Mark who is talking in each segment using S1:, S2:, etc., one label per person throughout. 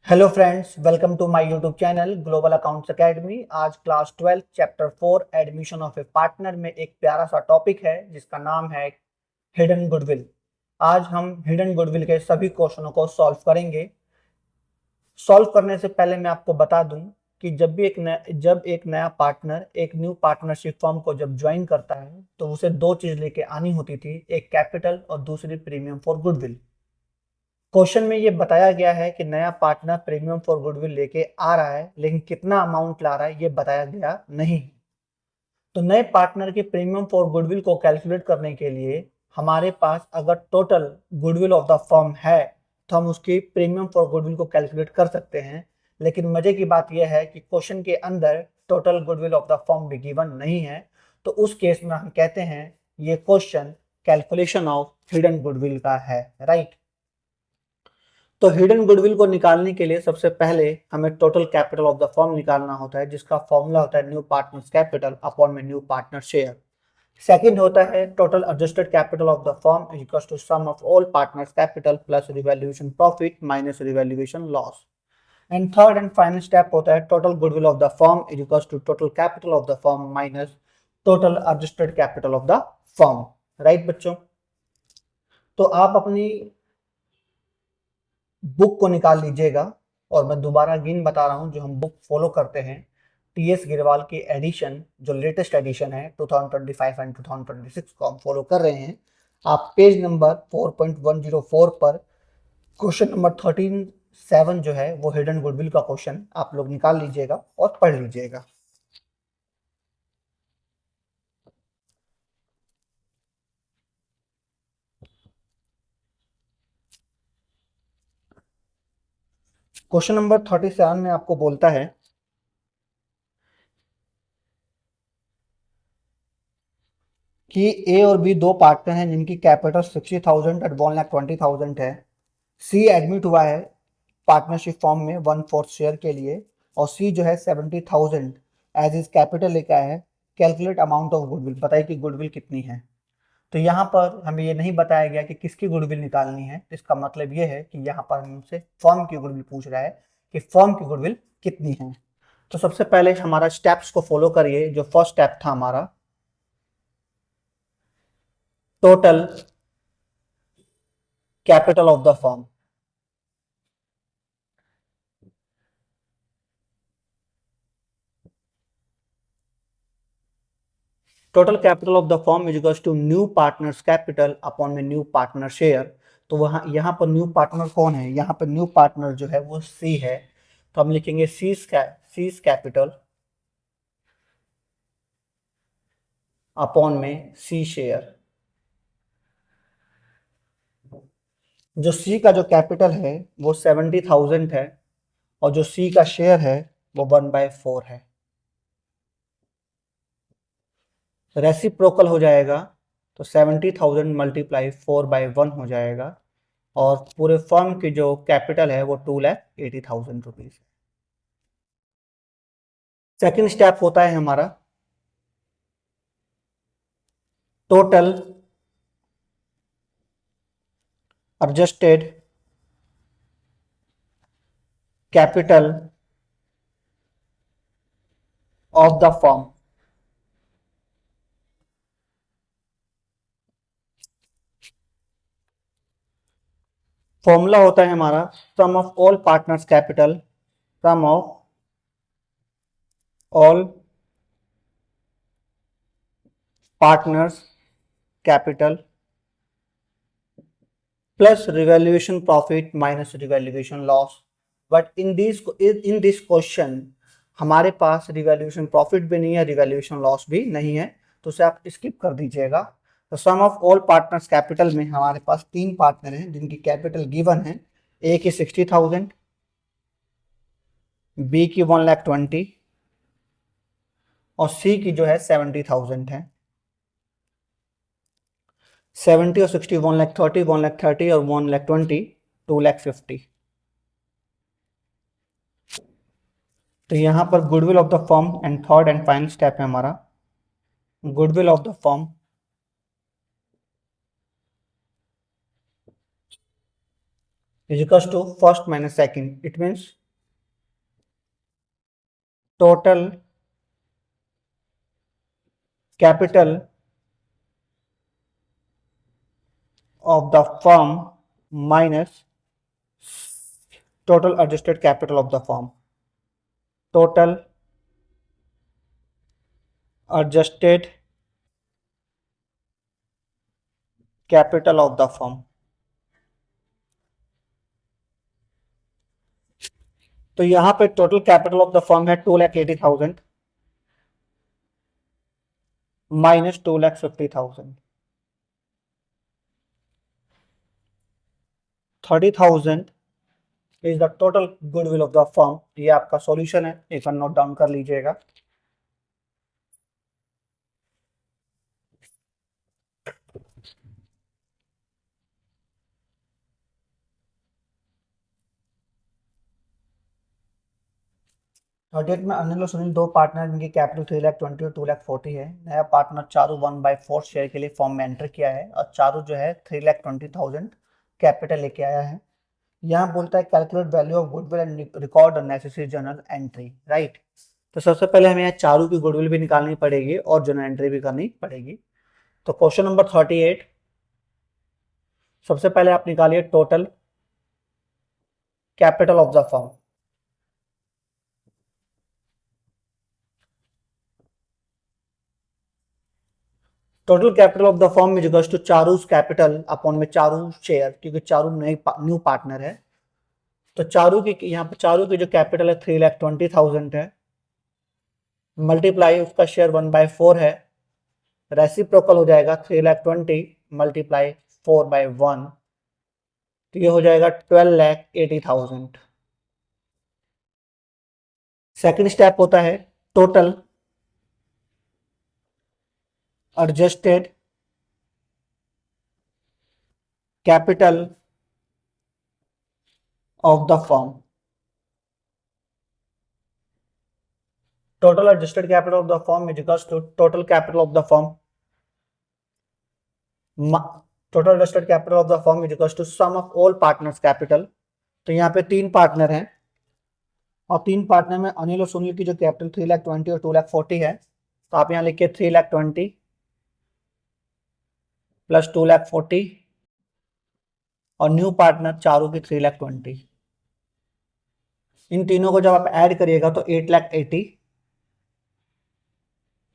S1: Hello friends, welcome to my YouTube channel global accounts academy. आज class 12 chapter 4 admission of a partner में एक प्यारा सा topic है जिसका नाम है हिडन गुडविल। आज हम हिडन गुडविल के सभी क्वेश्चनों को सॉल्व करेंगे। सॉल्व करने से पहले मैं आपको बता दूं कि जब एक नया पार्टनर एक न्यू पार्टनरशिप फर्म को जब ज्वाइन करता है तो उसे दो चीज लेके आनी होती थी, एक कैपिटल और दूसरी प्रीमियम फॉर गुडविल। क्वेश्चन में ये बताया गया है कि नया पार्टनर प्रीमियम फॉर गुडविल लेके आ रहा है, लेकिन कितना अमाउंट ला रहा है ये बताया गया नहीं। तो नए पार्टनर के प्रीमियम फॉर गुडविल को कैलकुलेट करने के लिए हमारे पास अगर total goodwill of the firm है तो हम उसकी प्रीमियम फॉर गुडविल को कैलकुलेट कर सकते हैं। लेकिन मजे की बात यह है कि क्वेश्चन के अंदर total goodwill of the firm भी गिवन नहीं है, तो उस केस में हम कहते हैं ये question calculation of hidden goodwill का है, राइट। तो हिडन गुडविल को निकालने के लिए सबसे पहले हमें total capital of the firm निकालना होता है, जिसका फॉर्मूला होता है न्यू पार्टनर्स कैपिटल अपॉन में न्यू पार्टनर शेयर। सेकंड होता है total adjusted capital of the firm equals to sum of all partners capital plus revaluation profit minus revaluation loss. And third and final step होता है total goodwill of the firm equals to total capital of the firm minus total adjusted capital of the firm, right बच्चों। तो आप अपनी book को निकाल लीजिएगा और मैं दोबारा अगेन बता रहा हूं जो हम बुक फॉलो करते हैं टीएस गिरवाल की एडिशन, जो लेटेस्ट एडिशन है 2025 एंड 2026 को हम फॉलो कर रहे हैं। आप पेज नंबर 4.104 पर क्वेश्चन नंबर 13.7 जो है वो हिडन गुडविल का क्वेश्चन आप लोग निकाल लीजिएगा और पढ़ लीजिएगा। क्वेश्चन नंबर 37 में आपको बोलता है कि ए और बी दो पार्टनर हैं जिनकी कैपिटल 60,000 एट 1,20,000 है। सी एडमिट हुआ है पार्टनरशिप फॉर्म में 1/4 शेयर के लिए और सी जो है 70,000 एज इज कैपिटल लेकर आया है। कैलकुलेट अमाउंट ऑफ गुडविल, बताइए कि गुडविल कितनी है। तो यहाँ पर हमें ये नहीं बताया गया कि किसकी गुडविल निकालनी है, इसका मतलब ये है कि यहाँ पर हमसे फर्म की गुडविल पूछ रहा है कि फर्म की गुडविल कितनी है। तो सबसे पहले हमारा स्टेप्स को फॉलो करिए। जो फर्स्ट स्टेप था हमारा total capital of the firm, total capital of the firm is equals to new partners capital upon में न्यू पार्टनर शेयर। तो वहां यहाँ पर न्यू पार्टनर कौन है, यहाँ पर न्यू पार्टनर जो है वो सी है। तो हम लिखेंगे सीज कैपिटल अपॉन में सी शेयर। जो सी का जो कैपिटल है वो 70,000 है और जो सी का शेयर है वो 1/4 है। रेसिप्रोकल हो जाएगा तो 70,000 मल्टीप्लाई 4/1 हो जाएगा और पूरे फर्म की जो कैपिटल है वो 2,80,000 रुपीज। सेकंड स्टेप होता है हमारा total adjusted capital of the firm. Formula होता है हमारा sum of all partners capital, sum of all partners capital plus revaluation profit minus revaluation loss. But in this question हमारे पास रिवैल्यूएशन प्रॉफिट भी नहीं है, रिवैल्यूएशन लॉस भी नहीं है, तो उसे आप स्किप कर दीजिएगा। तो सम ऑफ ऑल पार्टनर्स कैपिटल में हमारे पास तीन पार्टनर हैं जिनकी कैपिटल गिवन है। ए की 60,000, बी की 1,20,000 और सी की जो है 70,000 है। 70 और 60 1,30,000, 1,30,000 और 1,20,000 2,50,000। तो यहां पर goodwill of the firm and third and final step है हमारा goodwill of the firm is equals to first minus second. It means total capital of the firm minus total adjusted capital of the firm. Total adjusted capital of the firm. तो यहां पे total capital of the firm है 2,80,000 minus 2,50,000. 30,000 is the total goodwill of the firm. ये आपका solution है, एक बार note down कर लीजिएगा. थर्टी में अनिल और सुनील दो पार्टनर, इनकी कैपिटल 3,20,000 और 2,40,000 है. नया पार्टनर चारू 1/4 शेयर के लिए फॉर्म में एंटर किया है और चारू जो है 3,20,000 कैपिटल लेके आया है. यहाँ बोलता है calculate value of goodwill and record necessary journal entry. Right, तो सबसे पहले हमें यहाँ चारू की गुडविल भी निकालनी पड़ेगी और जर्नल एंट्री भी करनी पड़ेगी. तो क्वेश्चन नंबर 38, सबसे पहले आप निकालिए total capital of the firm. Total capital of the firm is equals to Charu's capital upon में चारू शेयर, क्योंकि चारू न्यू पार्टनर है. तो चारू की यहाँ पर चारू की जो कैपिटल है 3,20,000 है, मल्टीप्लाई उसका शेयर 1/4 है, रेसिप्रोकल हो जाएगा 3,20,000 मल्टीप्लाई 4/1, तो ये हो जाएगा 12,80,000. सेकंड स्टेप होता है total adjusted capital of the firm. Total adjusted capital of the firm is equals to total capital of the firm. Total adjusted capital of the firm is equals to sum of all partners capital. तो यहाँ पे 3 partner हैं और 3 partner में अनिल और सुनील की जो capital 3,20,000 और 2,40,000 है, तो आप यहाँ लिखिए 3,20,000 प्लस 2,40,000 और न्यू पार्टनर चारू की 3,20,000. इन तीनों को जब आप ऐड करिएगा तो 8,80,000.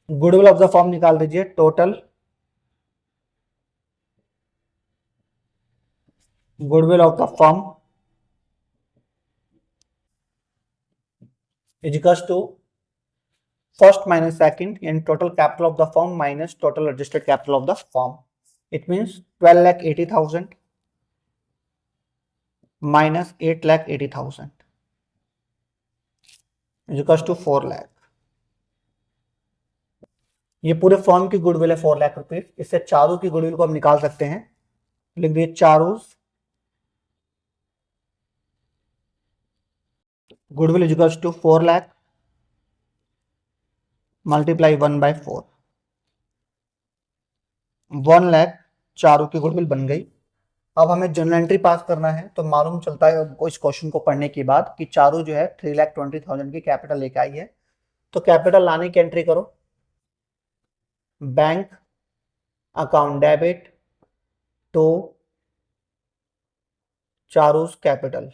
S1: गुडविल ऑफ द फर्म निकाल दीजिए. Total goodwill of the firm is equals to first minus second यानी total capital of the firm minus total adjusted capital of the firm. It means 12,80,000 minus 8,80,000 is equals to 4 lakh. ये पूरे firm की goodwill है 4 lakh rupees. इससे चारू की goodwill को हम निकाल सकते हैं. लिख दिए Charu goodwill is equals to 4 lakh multiply 1/4. 1 lakh Charu की गुडविल बन गई. अब हमें जर्नल एंट्री पास करना है. तो मालूम चलता है इस क्वेश्चन को पढ़ने के बाद कि चारू जो है 3,20,000 की कैपिटल लेके आई है. तो कैपिटल लाने की एंट्री करो. Bank account debit to Charu's capital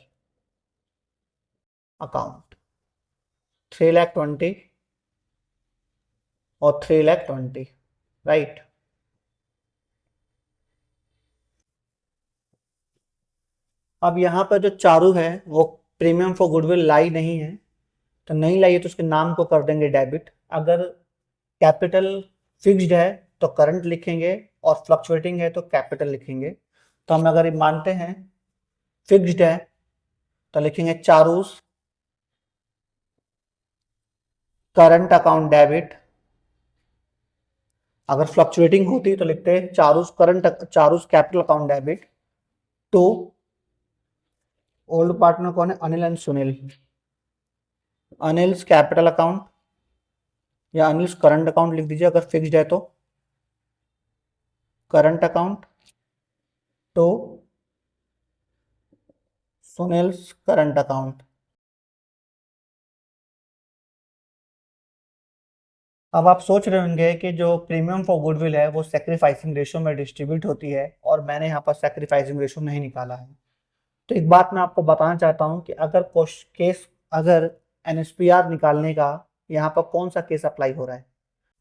S1: account 3,20,000 और 3,20,000. राइट, अब यहाँ पर जो चारू है वो प्रीमियम फॉर गुडविल लाई नहीं है, तो नहीं लाई है तो उसके नाम को कर देंगे डेबिट. अगर कैपिटल फिक्स्ड है तो करंट लिखेंगे और फ्लक्चुएटिंग है तो कैपिटल लिखेंगे. तो हम अगर मानते हैं फिक्स्ड है तो लिखेंगे चारूस करंट अकाउंट डेबिट. अगर फ्लक्चुएटिंग होती तो लिखते हैं Charu's capital account debit to old partner कौन है, Anil and Sunil. Anil's capital account या अनिल्स करंट अकाउंट लिख दीजिए अगर फिक्स्ड है तो. Current account to Sunil's current account. अब आप सोच रहे होंगे कि जो प्रीमियम फॉर गुडविल है वो सेक्रीफाइसिंग रेशो में डिस्ट्रीब्यूट होती है और मैंने यहाँ पर सेक्रीफाइसिंग रेशो नहीं निकाला है। तो एक बात मैं आपको बताना चाहता हूँ कि अगर एनएसपीआर निकालने का यहाँ पर कौन सा केस अप्लाई हो रहा है,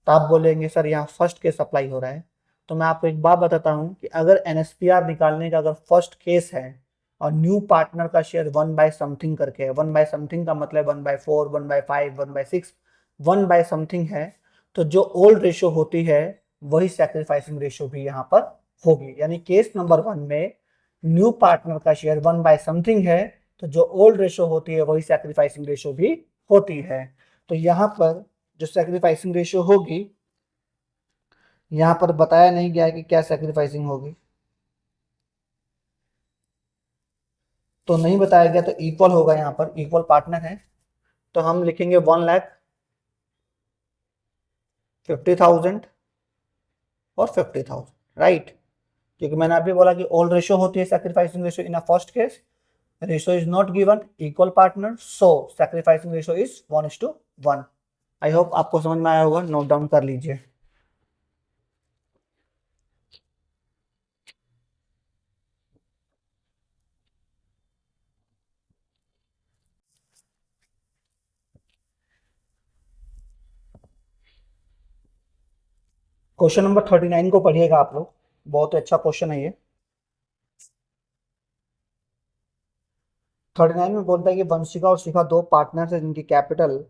S1: तो आप बोलेंगे सर यहाँ फर्स्ट केस अप्लाई हो रहा है। तो मैं आपको एक बात बताता हूँ कि अगर एनएसपीआर निकालने का अगर फर्स्ट केस है और न्यू पार्टनर का शेयर 1/समथिंग करके है, 1/समथिंग का मतलब 1/4, 1/5, 1/6, 1/समथिंग है, तो जो ओल्ड रेशो होती है वही सैक्रिफाइसिंग रेशो भी यहाँ पर होगी। यानी केस नंबर 1 में न्यू पार्टनर का शेयर 1/समथिंग है, तो जो ओल्ड रेशो होती है वही सैक्रिफाइसिंग रेशो भी होती है। तो यहाँ पर जो सैक्रिफाइसिंग रेशो होगी, यहाँ पर बताया नहीं गया है कि क्या सैक्रिफाइसिंग होगी, तो नहीं बताया गया, तो इक्वल होगा। यहाँ पर इक्वल पार्टनर है तो हम लिखेंगे 1,50,000 और 50,000, राइट। क्योंकि मैंने अभी बोला कि ऑल रेशो होती है sacrificing ratio in a first case, ratio is not given, equal partner, so sacrificing ratio is 1:1। I hope आपको समझ में आया होगा, नोट डाउन कर लीजिए। क्वेश्चन नंबर 39 को पढ़िएगा आप लोग, बहुत ही अच्छा क्वेश्चन है ये। 39 में बोलता है कि वंशिका और शिखा दो पार्टनर्स हैं जिनकी कैपिटल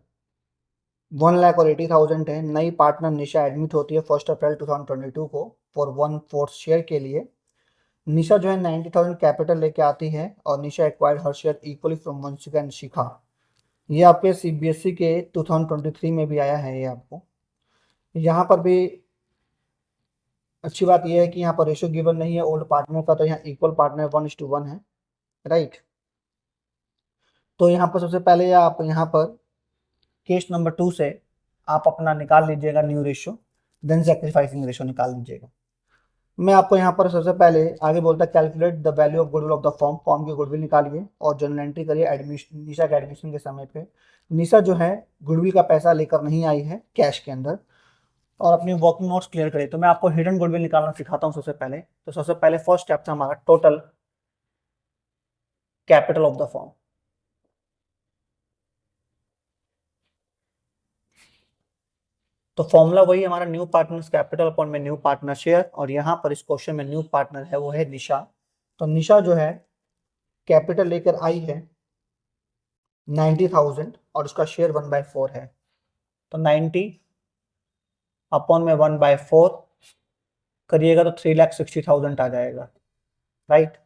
S1: 1,80,000 है। नई पार्टनर निशा एडमिट होती है 1 अप्रैल 2022 को फॉर 1/4 शेयर के लिए। निशा जो है 90,000 कैपिटल लेके आती है और Nisha acquired her share equally from Vanshika and Shikha. ये आपके सीबीएसई के 2023 में भी आया है। ये आपको यहाँ पर भी अच्छी बात यह है कि यहाँ पर रेशो गिवन नहीं है ओल्ड पार्टनर का, तो यहाँ इक्वल पार्टनर 1:1 है, राइट। तो यहाँ पर सबसे पहले आप यहाँ पर केस नंबर 2 से आप अपना निकाल लीजिएगा new ratio, then sacrificing ratio निकाल लीजिएगा। मैं आपको यहाँ पर सबसे पहले आगे बोलता है calculate the value of goodwill of the form. Form की गुडविल निकालिए और जर्नल एंट्री करिए एडमिशन, निशा के एडमिशन के समय पे निशा जो है गुडविल का पैसा लेकर नहीं आई है कैश के अंदर, और अपनी वर्किंग नोट्स क्लियर करिए। तो मैं आपको हिडन गुडविल निकालना सिखाता हूँ सबसे पहले। तो सबसे पहले फर्स्ट स्टेप था हमारा total capital of the form. तो फॉर्मूला वही हमारा न्यू पार्टनर्स कैपिटल अपॉन में न्यू पार्टनर शेयर, और यहाँ पर इस क्वेश्चन में न्यू पार्टनर है वो है निशा। तो निशा जो है कैपिटल लेकर आई है 90,000 और उसका शेयर 1/4 है। तो 90 अपॉन में 1/4 करिएगा तो 3,60,000 आ जाएगा, राइट।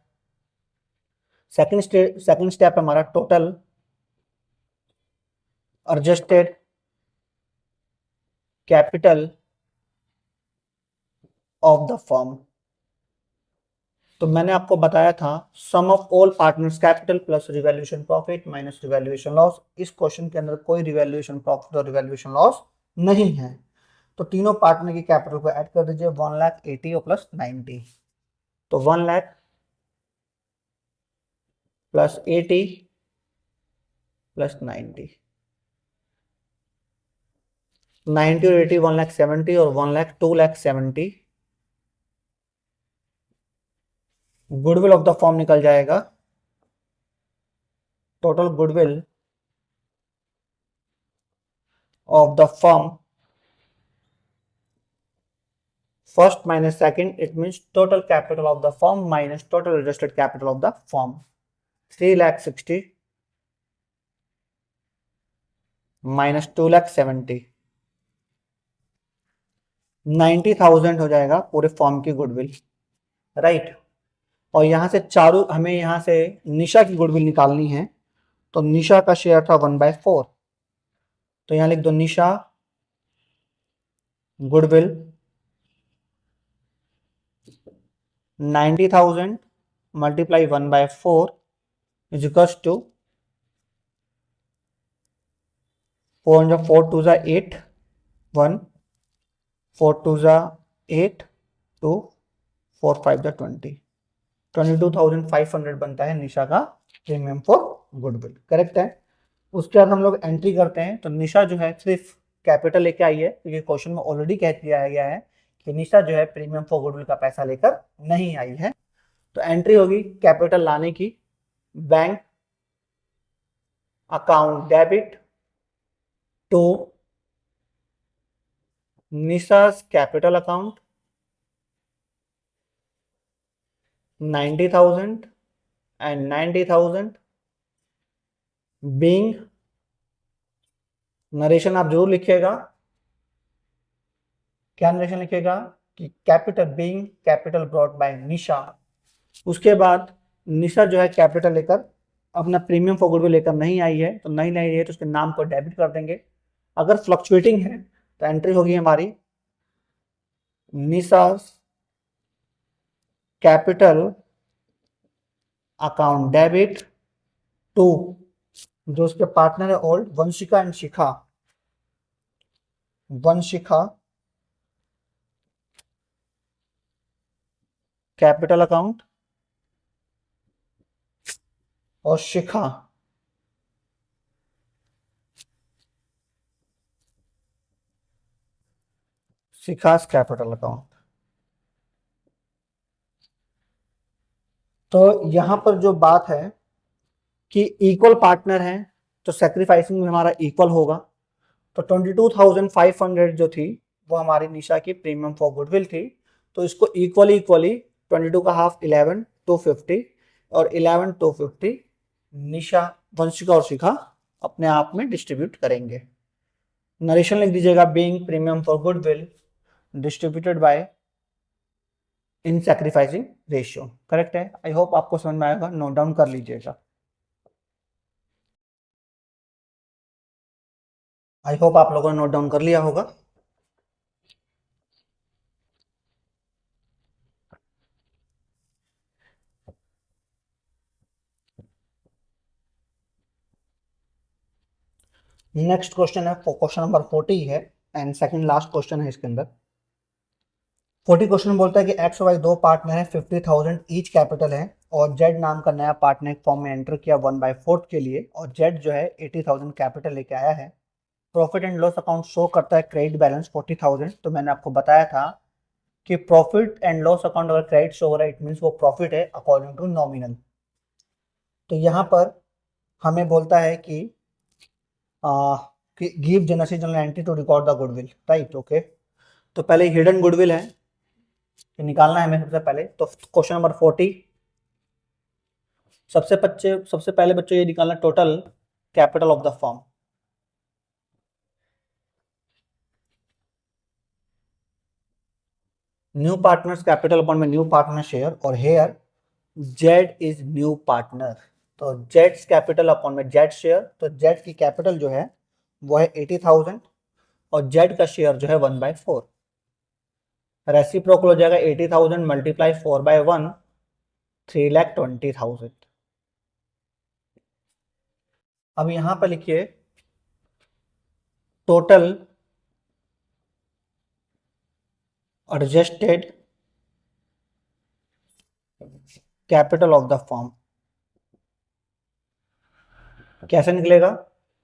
S1: सेकंड स्टेप हमारा total adjusted capital of the firm. तो मैंने आपको बताया था sum of all partners capital plus revaluation profit minus revaluation loss. इस क्वेश्चन के अंदर कोई रिवैल्यूएशन प्रॉफिट और रिवैल्यूएशन लॉस नहीं है। तो तीनों पार्टनर की कैपिटल को ऐड कर दीजिए 1,80,000 और प्लस 90। तो 1,00,000 प्लस 80 प्लस 90, 90 और 80 1,70,000 और 1,00,000 2,70,000। गुडविल ऑफ द फॉर्म निकल जाएगा, total goodwill of the firm first minus second, it means total capital of the firm minus total adjusted capital of the firm, 3,60,000 minus 2,70,000, 90,000 हो जाएगा पूरे फॉर्म की goodwill, right. और यहाँ से चारों हमें यहाँ से निशा की गुडविल निकालनी है। तो निशा का शेयर था 1/4, तो यहाँ लिख दो Nisha goodwill 90,000 multiply 1/4 is equals to 4 2 8 1 4 2 8 2 4 5 20, 22,500 बनता है निशा का प्रीमियम फॉर गुडविल, करेक्ट है। उसके बाद हम लोग एंट्री करते हैं। तो निशा जो है सिर्फ कैपिटल लेके आई है, क्योंकि क्वेश्चन में ऑलरेडी कह दिया गया है कि निशा जो है प्रीमियम फॉर गुडविल का पैसा लेकर नहीं आई है। तो एंट्री होगी कैपिटल लाने की, bank account debit to Nisha's capital account 90,000 and 90,000 being, narration आप जरूर लिखिएगा। क्या नरेशन लिखिएगा कि capital being capital brought by Nisha. उसके बाद निशा जो है कैपिटल लेकर अपना प्रीमियम फॉर गुडविल लेकर नहीं आई है, तो नहीं आई है तो उसके नाम को डेबिट कर देंगे। अगर फ्लक्चुएटिंग है तो एंट्री होगी हमारी निशा कैपिटल अकाउंट डेबिट टू, जो उसके पार्टनर है old, Vanshika and Shikha, Vanshika capital account और शिखा शिखास कैपिटल अकाउंट। तो यहां पर जो बात है कि इक्वल पार्टनर हैं, तो सेक्रीफाइसिंग में हमारा इक्वल होगा। तो 22,500 जो थी वो हमारी निशा की प्रीमियम फॉर गुडविल थी। तो इसको इक्वली 22 का हाफ 11 250 और 11 250 निशा, वंशिका और शिखा अपने आप में डिस्ट्रीब्यूट करेंगे। नरेशन लिख दीजिएगा, being premium for goodwill distributed by in sacrificing ratio, correct है। आई होप आपको समझ में आएगा, नोट डाउन कर लीजिएगा। आई होप आप लोगों ने नोट डाउन कर लिया होगा। नेक्स्ट क्वेश्चन है, क्वेश्चन नंबर 40 है एंड सेकंड लास्ट क्वेश्चन है इसके अंदर। 40 क्वेश्चन बोलता है कि एक्स वाई दो पार्टनर है, 50,000 ईच कैपिटल है, और जेड नाम का नया पार्टनर एक फॉर्म में एंटर किया 1/4 के लिए, और जेड जो है 80,000 कैपिटल लेके आया है। Profit and loss account show करता है क्रेडिट बैलेंस 40,000। तो मैंने आपको बताया था कि प्रॉफिट एंड लॉस अकाउंट अगर क्रेडिट शो हो रहा है इट मीन्स वो प्रॉफिट है अकॉर्डिंग टू नॉमिनल। तो यहाँ पर हमें बोलता है कि give genesis general entry to record the goodwill, right, okay. तो पहले हिडन गुडविल है, तो निकालना है हमें सबसे पहले। तो क्वेश्चन नंबर 40, सबसे पहले बच्चों ये निकालना total capital of the firm. New partners capital upon में न्यू पार्टनर शेयर, और here Z is new partner. तो जेड्स कैपिटल अपॉन में जेड शेयर, तो जेड की कैपिटल जो है वो है 80,000 और जेड का शेयर जो है 1/4। रेसिप्रोकल हो जाएगा 80,000 मल्टीप्लाई 4/1, 3,20,000। अब यहां पर लिखिए total adjusted capital of the firm. कैसे निकलेगा?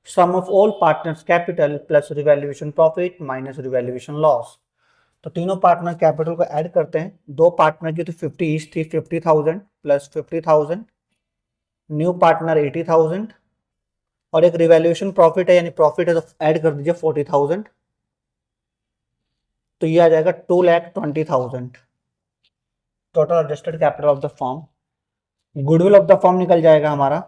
S1: Sum of all partners capital plus revaluation profit minus revaluation loss. तो तीनों पार्टनर कैपिटल को ऐड करते हैं। दो पार्टनर की तो 50 ईच थी, 50,000 प्लस 50,000, न्यू पार्टनर 80,000 और एक रिवैल्यूएशन प्रॉफिट है यानी प्रॉफिट है तो ऐड कर दीजिए 40,000। तो ये आ जाएगा 2,20,000 total adjusted capital of the firm. Goodwill of the firm निकल जाएगा हमारा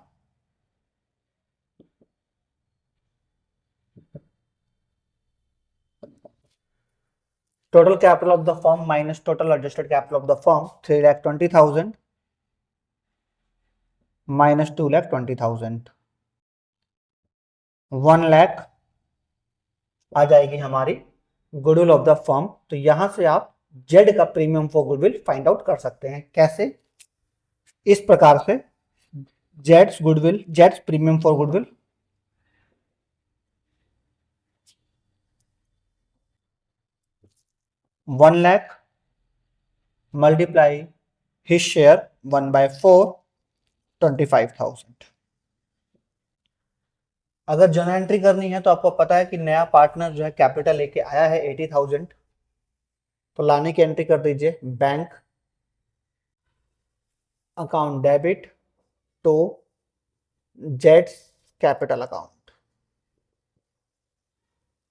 S1: total capital of the firm minus total adjusted capital of the firm 3,20,000 minus 2,20,000, 1 lakh आ जाएगी हमारी गुडविल ऑफ द फर्म। तो यहां से आप जेड का premium for goodwill find out कर सकते हैं। कैसे? इस प्रकार से Jades goodwill, Jades premium for goodwill 1 lakh multiply his share 1/4 25,000। अगर जर्नल एंट्री करनी है तो आपको पता है कि नया पार्टनर जो है कैपिटल लेके आया है 80,000, तो लाने की एंट्री कर दीजिए बैंक अकाउंट डेबिट टू जेट्स कैपिटल अकाउंट।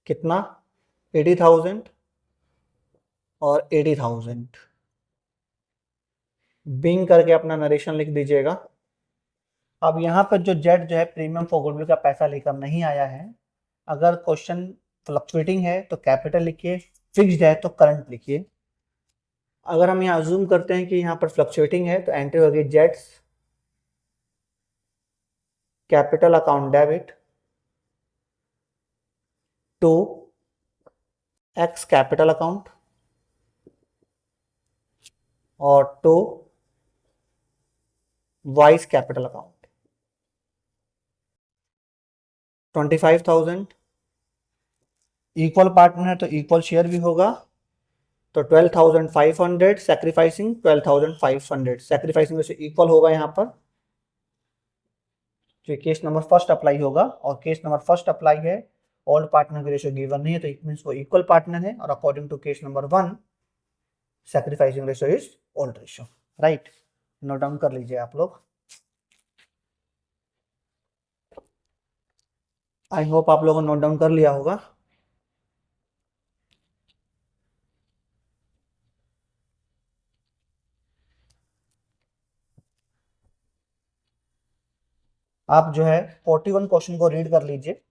S1: कितना? 80,000 और 80,000। बिंग करके अपना नरेशन लिख दीजिएगा। अब यहाँ पर जो जेट जो है प्रीमियम फॉर गुडविल का पैसा लेकर नहीं आया है। अगर क्वेश्चन फ्लक्चुएटिंग है तो कैपिटल लिखिए, फिक्स्ड है तो करंट लिखिए। अगर हम यहाँ अज्यूम करते हैं कि यहाँ पर फ्लक्चुएटिंग है तो एंट्री होगी जेट्स capital account debit to X capital account और to Y's capital account. 25,000 equal partner है तो इक्वल शेयर भी होगा, तो 12,500 सैक्रिफाइसिंग 12,500 सैक्रिफाइसिंग वैसे इक्वल होगा यहाँ पर, जो केस नंबर फर्स्ट अप्लाई होगा। और केस नंबर फर्स्ट अप्लाई है, ओल्ड पार्टनर की रेशियो गिवन नहीं है तो इट मींस वो इक्वल पार्टनर है, और according to case number 1 sacrificing ratio is old ratio. Right, note down कर लीजिए आप लोग। आई होप आप लोगों ने नोट डाउन कर लिया होगा। आप जो है 41 क्वेश्चन को रीड कर लीजिए।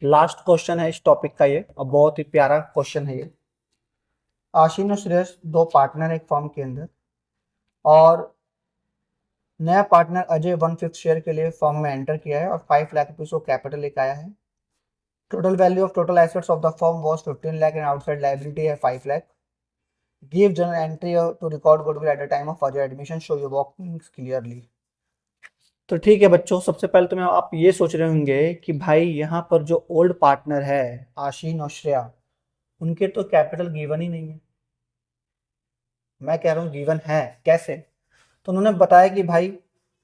S1: लास्ट क्वेश्चन है इस टॉपिक का ये, और बहुत ही प्यारा क्वेश्चन है ये। आशीन और श्रेयस दो पार्टनर एक फर्म के अंदर, और नया पार्टनर अजय 1/5 शेयर के लिए फर्म में एंटर किया है और 5 लाख रुपीज को कैपिटल लेकर आया है। Total value of total assets of the firm was 15 lakh and outside liability है 5 lakh. Give journal entry to record goodwill at the time of Ajay admission, show your workings clearly. तो ठीक है बच्चों, सबसे पहले तो मैं आप ये सोच रहे होंगे कि भाई यहाँ पर जो ओल्ड पार्टनर है आशीन और श्रेया, उनके तो कैपिटल गिवन ही नहीं है। मैं कह रहा हूँ गिवन है, कैसे? तो उन्होंने बताया कि भाई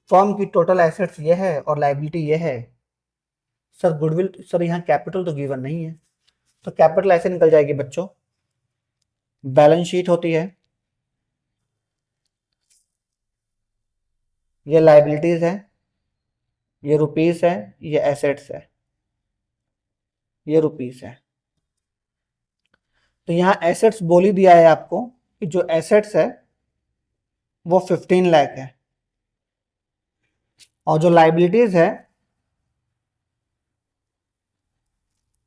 S1: फर्म की टोटल एसेट्स ये है और लायबिलिटी ये है। सर गुडविल, सर यहाँ कैपिटल तो गिवन नहीं है, तो कैपिटल ऐसे निकल जाएगी बच्चों। बैलेंस शीट होती है, ये लायबिलिटीज है, ये रुपीस है, ये एसेट्स है, ये रुपीस है। तो यहाँ एसेट्स बोल ही दिया है आपको कि जो एसेट्स है वो 15 लाख है, और जो लायबिलिटीज है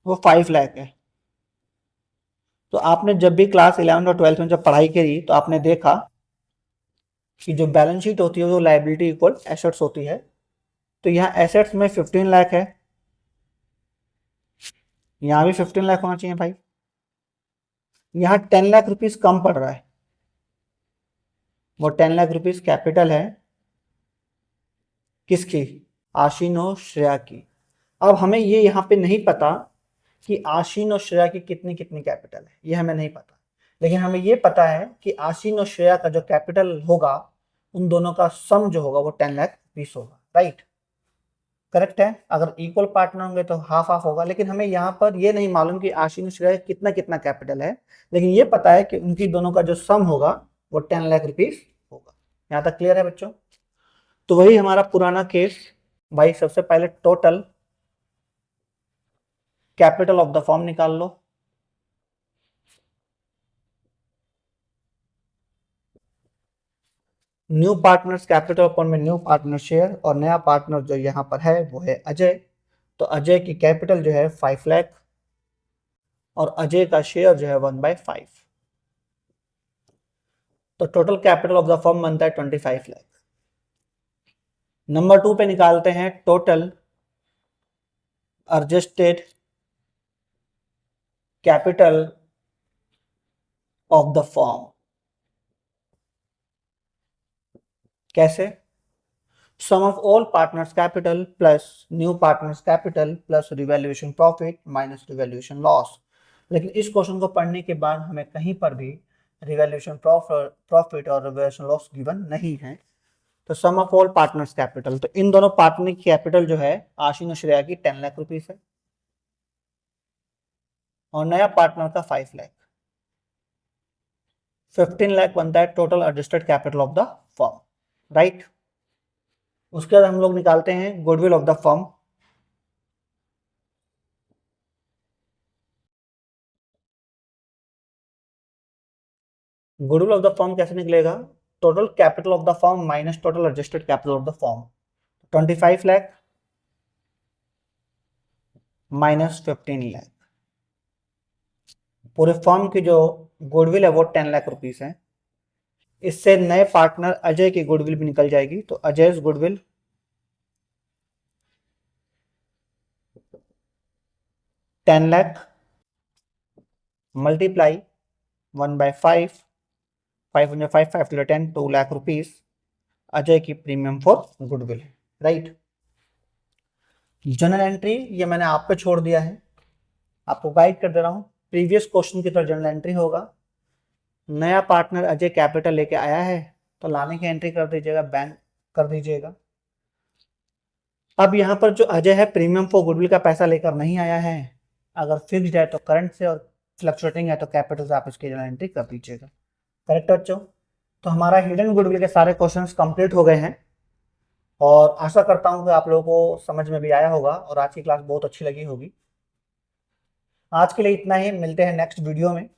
S1: वो 5 लाख है। तो आपने जब भी क्लास 11 और 12 में जब पढ़ाई करी तो आपने देखा कि जो बैलेंस शीट होती है वो लायबिलिटी इक्वल एसेट्स होती है। तो यहाँ एसेट्स में 15 लाख है, यहाँ भी 15 लाख होना चाहिए भाई। यहाँ 10 लाख रुपीज कम पड़ रहा है, वो 10 लाख रुपीज कैपिटल है किसकी? आशीन और श्रेया की। अब हमें ये यहाँ पे नहीं पता कि आशीन और श्रेया की कितनी कितनी कैपिटल है, ये हमें नहीं पता, लेकिन हमें ये पता है कि आशीन और श्रेया का जो कैपिटल होगा उन दोनों का सम जो होगा वो 10 लाख रुपीस होगा। राइट, करेक्ट है। अगर इक्वल पार्टनर होंगे तो हाफ हाफ होगा, लेकिन हमें यहाँ पर ये नहीं मालूम कि आशीन और श्रेया कितना कितना कैपिटल है, लेकिन ये पता है कि उनकी दोनों का जो सम होगा वो 10 लाख रुपीस होगा। यहाँ तक क्लियर है बच्चों? तो वही हमारा पुराना केस भाई। सबसे पहले total capital of the firm निकाल लो। न्यू पार्टनर्स कैपिटल अपन में न्यू पार्टनर शेयर, और नया पार्टनर जो यहाँ पर है वो है अजय। तो अजय की कैपिटल जो है 5 लाख और अजय का शेयर जो है 1/5। तो total capital of the firm बनता है 25 लाख। नंबर 2 पे निकालते हैं total adjusted capital of the firm. कैसे? Sum of all partners capital plus new partners capital plus revaluation profit minus revaluation loss. लेकिन इस क्वेश्चन को पढ़ने के बाद हमें कहीं पर भी रिवैल्यूएशन प्रॉफिट और रिवैल्यूएशन लॉस गिवन नहीं है। तो सम ऑफ ऑल पार्टनर्स कैपिटल, तो इन दोनों पार्टनर की कैपिटल जो है आशीन और श्रेया की 10 लाख रुपीस है और नया पार्टनर का 5 लाख, 15 लाख बनता है total adjusted capital of the firm, right. उसके बाद हम लोग निकालते हैं goodwill of the firm. Goodwill of the firm कैसे निकलेगा? Total capital of the firm minus total adjusted capital of the firm, 25 lakh minus 15 lakh. पूरे फर्म की जो गुडविल है वो 10 लाख रुपीस है। इससे नए पार्टनर अजय की गुडविल भी निकल जाएगी, तो Ajay goodwill 10 lakh multiply 1/5, 5 5 to 10, 2 lakh rupees Ajay की premium for goodwill, right. Journal entry ये मैंने आप पे छोड़ दिया है, आपको गाइड कर दे रहा हूं। प्रीवियस क्वेश्चन की तरह जर्नल एंट्री होगा। नया पार्टनर अजय कैपिटल लेके आया है तो लाने की एंट्री कर दीजिएगा, बैंक कर दीजिएगा। अब यहाँ पर जो अजय है प्रीमियम फॉर गुडविल का पैसा लेकर नहीं आया है, अगर फिक्स्ड है तो करंट से और फ्लक्चुएटिंग है तो कैपिटल से आप इसकी जर्नल एंट्री कर दीजिएगा, करेक्ट बच्चों। तो हमारा हिडन गुडविल के सारे क्वेश्चंस कंप्लीट हो गए हैं और आशा करता हूँ कि आप लोगों को समझ में भी आया होगा और आज की क्लास बहुत अच्छी लगी होगी। आज के लिए इतना ही, मिलते हैं नेक्स्ट वीडियो में।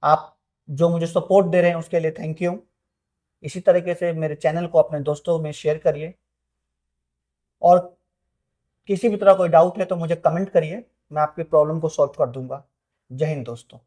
S1: आप जो मुझे सपोर्ट दे रहे हैं उसके लिए थैंक यू। इसी तरीके से मेरे चैनल को अपने दोस्तों में शेयर करिए और किसी भी तरह कोई डाउट है तो मुझे कमेंट करिए, मैं आपकी प्रॉब्लम को सॉल्व कर दूंगा। जय हिंद दोस्तों।